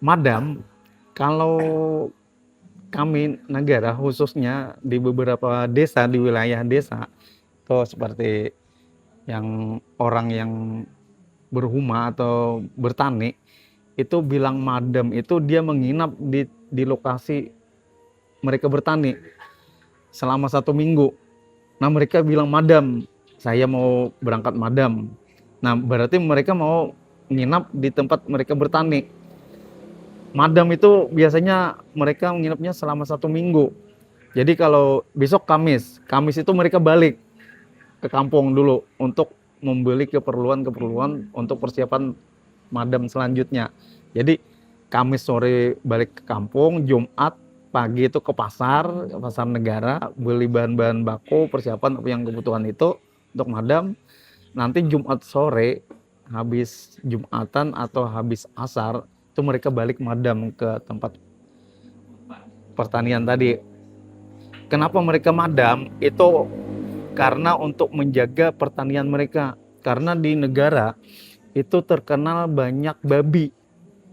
Madam, kalau kami negara khususnya di beberapa desa, di wilayah desa, atau seperti yang orang yang berhuma atau bertani, itu bilang madam itu dia menginap di lokasi mereka bertani selama 1 minggu. Nah mereka bilang madam, saya mau berangkat madam. Nah berarti mereka mau nginap di tempat mereka bertani. Madam itu biasanya mereka menginapnya selama 1 minggu. Jadi kalau besok Kamis itu mereka balik ke kampung dulu untuk membeli keperluan-keperluan untuk persiapan madam selanjutnya. Jadi Kamis sore balik ke kampung, Jumat pagi itu ke pasar negara, beli bahan-bahan baku, persiapan yang kebutuhan itu untuk madam. Nanti Jumat sore habis Jumatan atau habis asar itu mereka balik madam ke tempat pertanian tadi. Kenapa mereka madam? Itu karena untuk menjaga pertanian mereka. Karena di negara itu terkenal banyak babi.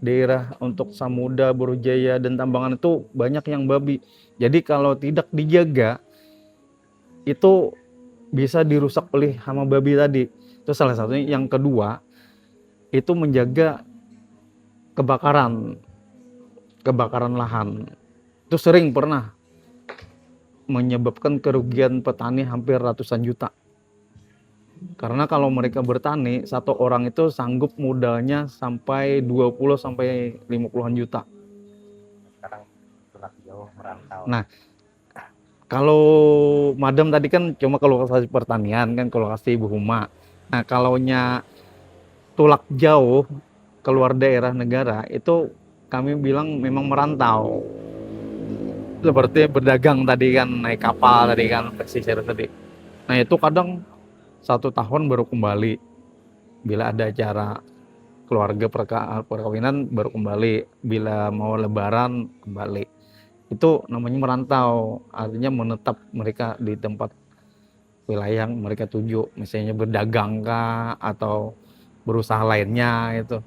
Daerah untuk Samuda, Borojaya, dan Tambangan itu banyak yang babi. Jadi kalau tidak dijaga, itu bisa dirusak oleh hama babi tadi. Itu salah satunya. Yang kedua, itu menjaga kebakaran lahan. Itu sering pernah menyebabkan kerugian petani hampir ratusan juta. Karena kalau mereka bertani, satu orang itu sanggup modalnya sampai 20 sampai 50-an juta. Sekarang tulak jauh merantau. Nah, kalau madam tadi kan cuma kalau lokasi pertanian kan, kalau lokasi ibu huma. Nah, kalaunya tulak jauh keluar daerah negara itu kami bilang memang merantau. Seperti berdagang tadi kan, naik kapal tadi kan, pesisir tadi. Nah, itu kadang 1 tahun baru kembali. Bila ada acara keluarga perkawinan baru kembali, bila mau lebaran kembali. Itu namanya merantau, artinya menetap mereka di tempat wilayah yang mereka tuju, misalnya berdagang kah atau berusaha lainnya itu.